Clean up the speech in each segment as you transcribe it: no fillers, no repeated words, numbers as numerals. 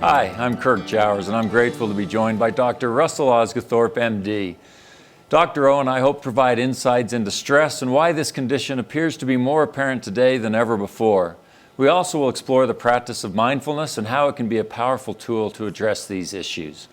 Hi, I'm Kirk Jowers, and I'm grateful to be joined by Dr. Russell Osguthorpe, MD. Dr. O and I hope to provide insights into stress and why this condition appears to be more apparent today than ever before. We also will explore the practice of mindfulness and how it can be a powerful tool to address these issues.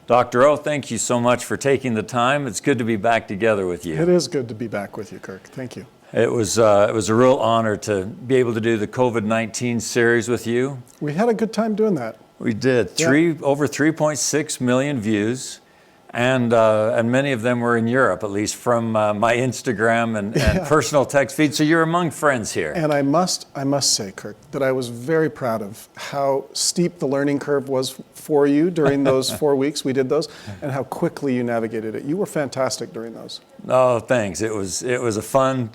Dr. O, thank you so much for taking the time. It's good to be back together with you. It is good to be back with you, Kirk. Thank you. It was a real honor to be able to do the COVID-19 series with you. We had a good time doing that. We did. Over 3.6 million views, and many of them were in Europe, at least from my Instagram and personal text feed. So you're among friends here. And I must say, Kirk, that I was very proud of how steep the learning curve was for you during those 4 weeks we did those, and how quickly you navigated it. You were fantastic during those. Oh, thanks. It was a fun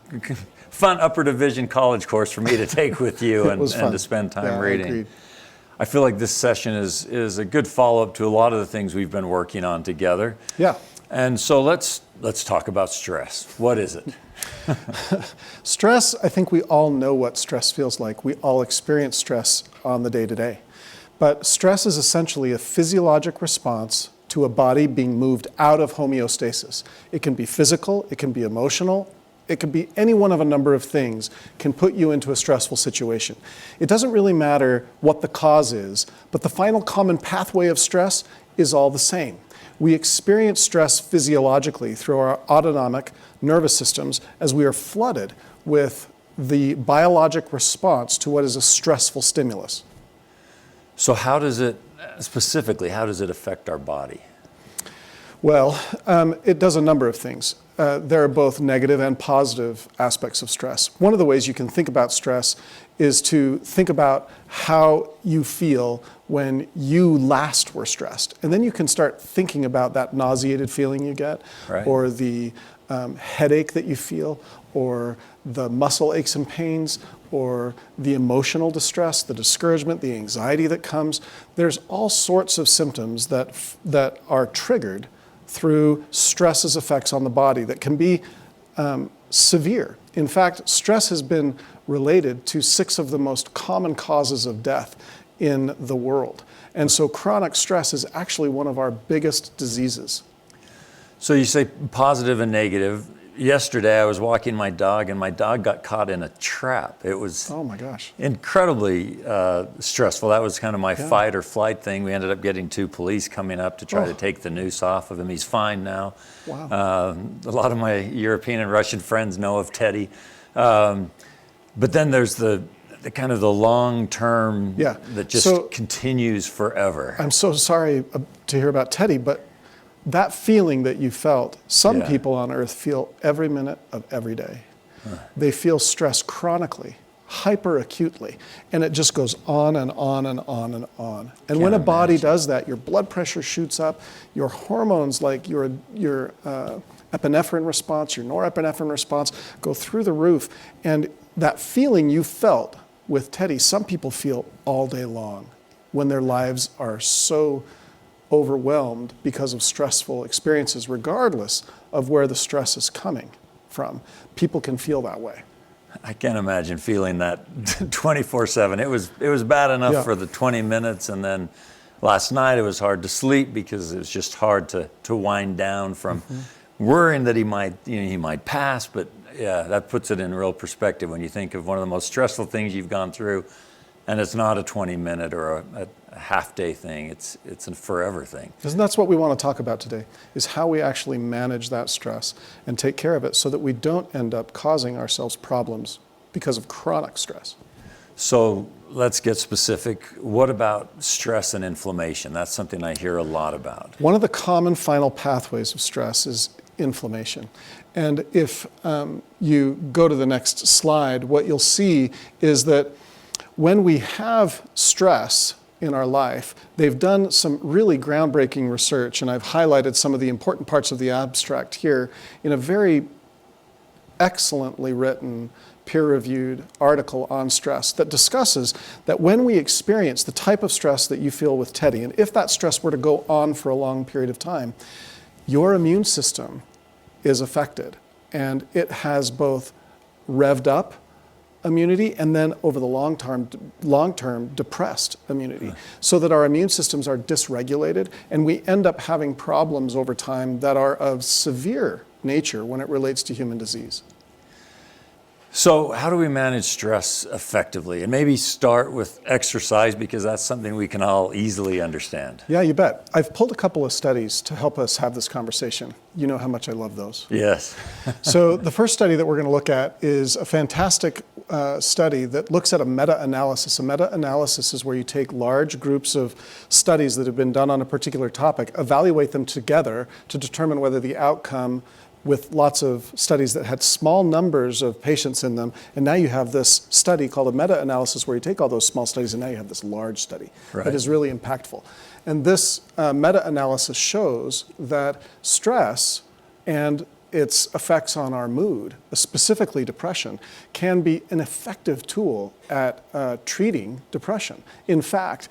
upper division college course for me to take with you and to spend time reading. Agreed. I feel like this session is a good follow-up to a lot of the things we've been working on together. Yeah. And so let's talk about stress. What is it? Stress, I think we all know what stress feels like. We all experience stress on the day-to-day. But stress is essentially a physiologic response to a body being moved out of homeostasis. It can be physical, it can be emotional, it can be any one of a number of things can put you into a stressful situation. It doesn't really matter what the cause is, but the final common pathway of stress is all the same. We experience stress physiologically through our autonomic nervous systems as we are flooded with the biologic response to what is a stressful stimulus. So how does it affect our body? Well, it does a number of things. There are both negative and positive aspects of stress. One of the ways you can think about stress is to think about how you feel when you last were stressed. And then you can start thinking about that nauseated feeling you get, or the headache that you feel, or the muscle aches and pains, or the emotional distress, the discouragement, the anxiety that comes. There's all sorts of symptoms that are triggered through stress's effects on the body that can be severe. In fact, stress has been related to 6 of the most common causes of death in the world. And so chronic stress is actually one of our biggest diseases. So you say positive and negative. Yesterday I was walking my dog and my dog got caught in a trap. It was oh my gosh, incredibly stressful. That was kind of my fight or flight thing. We ended up getting 2 police coming up to try to take the noose off of him. He's fine now. Wow. A lot of my European and Russian friends know of Teddy. But then there's the kind of the long-term that just continues forever. I'm so sorry to hear about Teddy, but that feeling that you felt, some people on earth feel every minute of every day. They feel stress chronically, hyper acutely, and it just goes on and on and on and on. And when a body does that, your blood pressure shoots up, your hormones like your epinephrine response, your norepinephrine response go through the roof. And that feeling you felt with Teddy, some people feel all day long when their lives are so overwhelmed because of stressful experiences, regardless of where the stress is coming from. People can feel that way. I can't imagine feeling that 24/7. It was bad enough for the 20 minutes, and then last night it was hard to sleep because it was just hard to wind down from worrying that he might pass. But yeah, that puts it in real perspective when you think of one of the most stressful things you've gone through, and it's not a 20-minute or a half-day thing. It's a forever thing. And that's what we want to talk about today, is how we actually manage that stress and take care of it so that we don't end up causing ourselves problems because of chronic stress. So let's get specific. What about stress and inflammation? That's something I hear a lot about. One of the common final pathways of stress is inflammation. And if you go to the next slide, what you'll see is that when we have stress in our life, they've done some really groundbreaking research, and I've highlighted some of the important parts of the abstract here in a very excellently written, peer-reviewed article on stress that discusses that when we experience the type of stress that you feel with Teddy, and if that stress were to go on for a long period of time, your immune system is affected, and it has both revved up immunity, and then over the long term, depressed immunity, so that our immune systems are dysregulated, and we end up having problems over time that are of severe nature when it relates to human disease. So how do we manage stress effectively? And maybe start with exercise, because that's something we can all easily understand. Yeah, you bet. I've pulled a couple of studies to help us have this conversation. You know how much I love those. Yes. So the first study that we're going to look at is a fantastic study that looks at a meta-analysis. A meta-analysis is where you take large groups of studies that have been done on a particular topic, evaluate them together to determine whether the outcome, with lots of studies that had small numbers of patients in them, and now you have this study called a meta-analysis where you take all those small studies and now you have this large study that is really impactful. And this meta-analysis shows that stress and its effects on our mood, specifically depression, can be an effective tool at treating depression. In fact,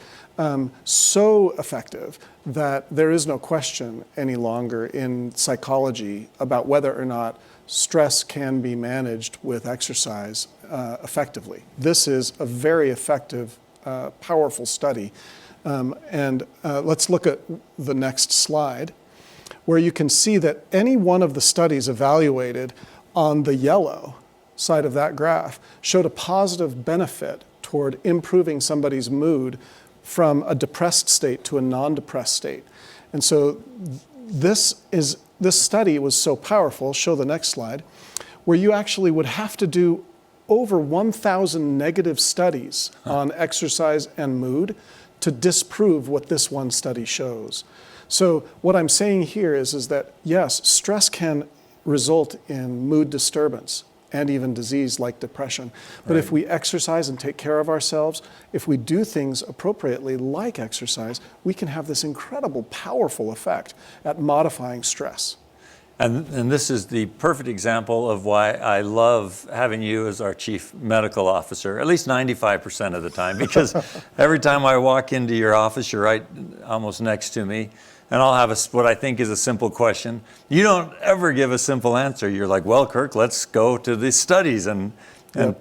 so effective that there is no question any longer in psychology about whether or not stress can be managed with exercise effectively. This is a very effective, powerful study. Let's look at the next slide, where you can see that any one of the studies evaluated on the yellow side of that graph showed a positive benefit toward improving somebody's mood from a depressed state to a non-depressed state. And so this study was so powerful, show the next slide, where you actually would have to do over 1,000 negative studies on exercise and mood to disprove what this one study shows. So what I'm saying here is that, yes, stress can result in mood disturbance and even disease like depression. But if we exercise and take care of ourselves, if we do things appropriately like exercise, we can have this incredible, powerful effect at modifying stress. And this is the perfect example of why I love having you as our chief medical officer, at least 95% of the time, because every time I walk into your office, you're right almost next to me, and I'll have what I think is a simple question. You don't ever give a simple answer. You're like, well, Kirk, let's go to these studies. And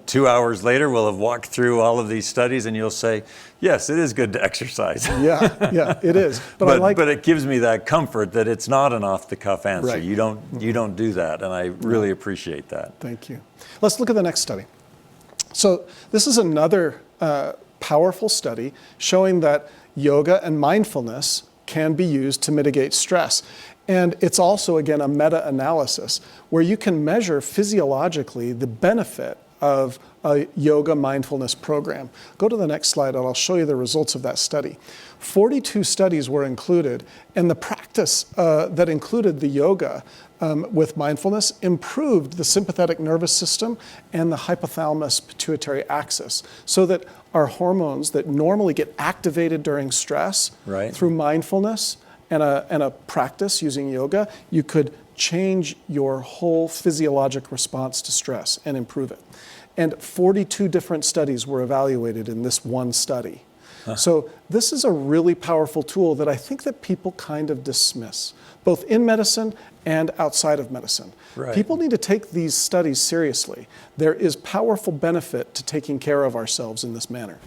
2 hours later, we'll have walked through all of these studies, and you'll say, yes, it is good to exercise. Yeah, it is. But it gives me that comfort that it's not an off-the-cuff answer. Right. You don't do that, and I really appreciate that. Thank you. Let's look at the next study. So this is another powerful study showing that yoga and mindfulness can be used to mitigate stress. And it's also, again, a meta-analysis where you can measure physiologically the benefit of a yoga mindfulness program. Go to the next slide and I'll show you the results of that study. 42 studies were included, and the practice that included the yoga with mindfulness improved the sympathetic nervous system and the hypothalamus pituitary axis, so that our hormones that normally get activated during stress through mindfulness and a practice using yoga, you could change your whole physiologic response to stress and improve it. And 42 different studies were evaluated in this one study. So this is a really powerful tool that I think that people kind of dismiss, both in medicine and outside of medicine. People need to take these studies seriously. There is powerful benefit to taking care of ourselves in this manner.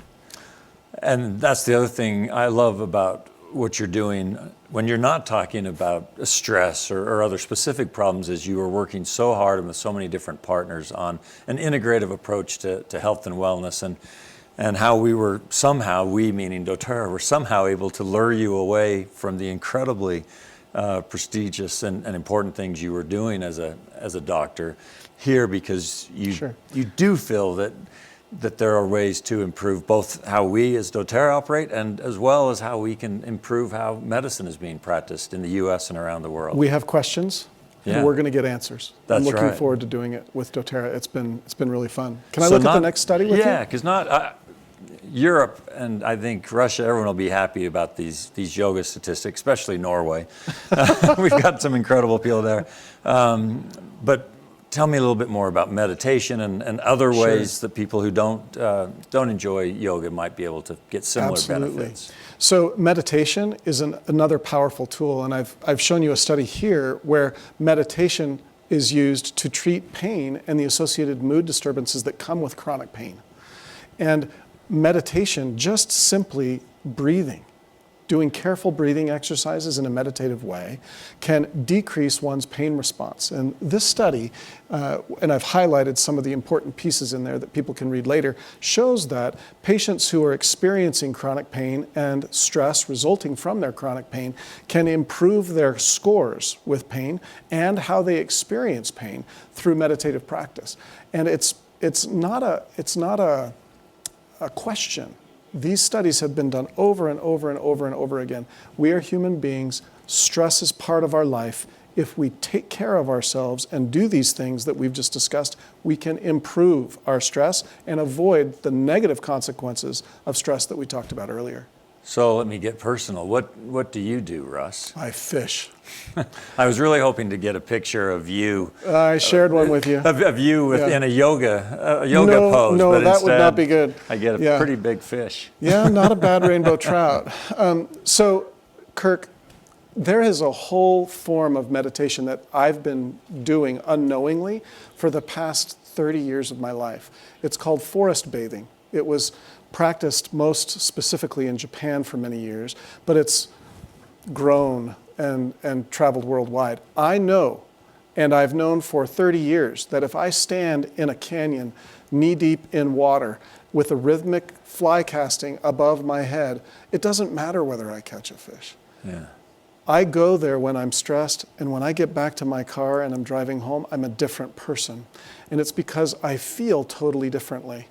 And that's the other thing I love about what you're doing when you're not talking about stress or other specific problems, is you are working so hard and with so many different partners on an integrative approach to health and wellness, and how we meaning doTERRA, were somehow able to lure you away from the incredibly prestigious and important things you were doing as a doctor here, because you do feel that there are ways to improve both how we as doTERRA operate, and as well as how we can improve how medicine is being practiced in the U.S. and around the world. We have questions, and we're going to get answers. That's I'm looking forward to doing it with doTERRA. It's been really fun. Can I look at the next study with you? Yeah, because Europe and I think Russia, everyone will be happy about these yoga statistics, especially Norway. We've got some incredible people there. But tell me a little bit more about meditation and other ways that people who don't enjoy yoga might be able to get similar benefits. So meditation is another powerful tool, and I've shown you a study here where meditation is used to treat pain and the associated mood disturbances that come with chronic pain. And meditation, just simply breathing, doing careful breathing exercises in a meditative way, can decrease one's pain response. And this study, and I've highlighted some of the important pieces in there that people can read later, shows that patients who are experiencing chronic pain and stress resulting from their chronic pain can improve their scores with pain and how they experience pain through meditative practice. And it's not a question. These studies have been done over and over and over and over again. We are human beings. Stress is part of our life. If we take care of ourselves and do these things that we've just discussed, we can improve our stress and avoid the negative consequences of stress that we talked about earlier. So let me get personal. What do you do, Russ? I fish. I was really hoping to get a picture of you. I shared one with you. Of you in a yoga no, pose. No, but that would not be good. I get a pretty big fish. Yeah, not a bad rainbow trout. So, Kirk, there is a whole form of meditation that I've been doing unknowingly for the past 30 years of my life. It's called forest bathing. It was practiced most specifically in Japan for many years, but it's grown and traveled worldwide. I know, and I've known for 30 years, that if I stand in a canyon knee-deep in water with a rhythmic fly casting above my head, it doesn't matter whether I catch a fish. Yeah. I go there when I'm stressed, and when I get back to my car and I'm driving home, I'm a different person. And it's because I feel totally differently.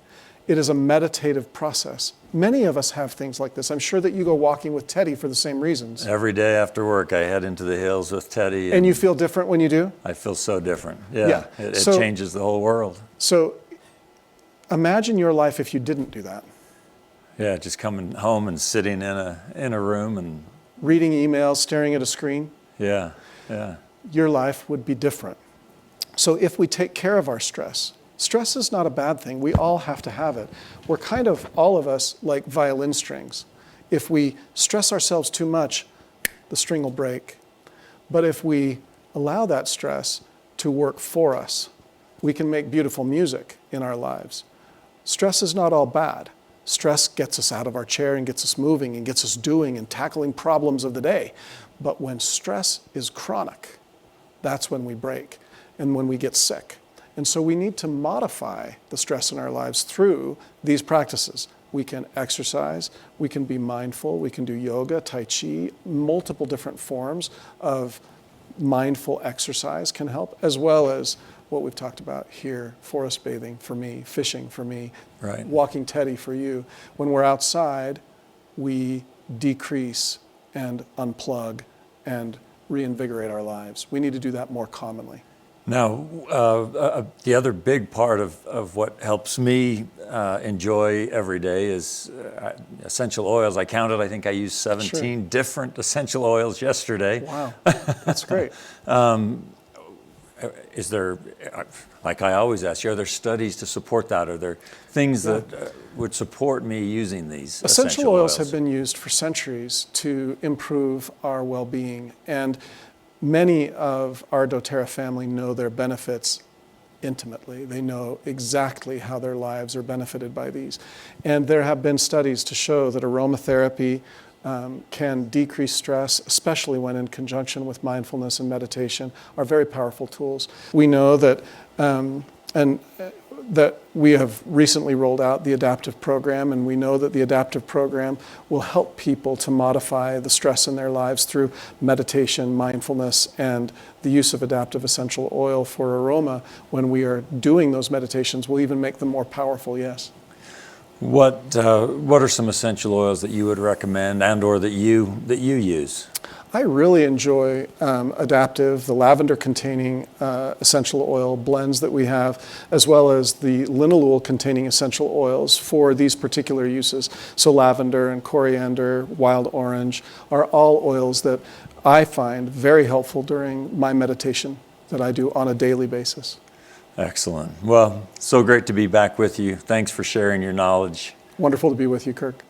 It is a meditative process. Many of us have things like this. I'm sure that you go walking with Teddy for the same reasons. Every day after work, I head into the hills with Teddy. And you feel different when you do? I feel so different. Yeah. It changes the whole world. So imagine your life if you didn't do that. Yeah, just coming home and sitting in a room and reading emails, staring at a screen. Yeah. Your life would be different. So if we take care of our stress is not a bad thing. We all have to have it. We're kind of, all of us, like violin strings. If we stress ourselves too much, the string will break. But if we allow that stress to work for us, we can make beautiful music in our lives. Stress is not all bad. Stress gets us out of our chair and gets us moving and gets us doing and tackling problems of the day. But when stress is chronic, that's when we break and when we get sick. And so we need to modify the stress in our lives through these practices. We can exercise, we can be mindful, we can do yoga, tai chi, multiple different forms of mindful exercise can help, as well as what we've talked about here, forest bathing for me, fishing for me, right. Walking Teddy for you. When we're outside, we decrease and unplug and reinvigorate our lives. We need to do that more commonly. Now, the other big part of what helps me enjoy every day is essential oils. I counted, I think I used 17 different essential oils yesterday. Wow, that's great. Is there, like I always ask you, are there studies to support that? Are there things that would support me using these essential oils? Have been used for centuries to improve our well-being, and many of our doTERRA family know their benefits intimately. They know exactly how their lives are benefited by these. And there have been studies to show that aromatherapy can decrease stress, especially when in conjunction with mindfulness and meditation, are very powerful tools. We know that, that we have recently rolled out the adaptive program, and we know that the adaptive program will help people to modify the stress in their lives through meditation, mindfulness, and the use of adaptive essential oil for aroma. When we are doing those meditations, we'll even make them more powerful, yes. What are some essential oils that you would recommend and or that you use? I really enjoy adaptive, the lavender-containing essential oil blends that we have, as well as the linalool-containing essential oils for these particular uses. So lavender and coriander, wild orange are all oils that I find very helpful during my meditation that I do on a daily basis. Excellent. Well, so great to be back with you. Thanks for sharing your knowledge. Wonderful to be with you, Kirk.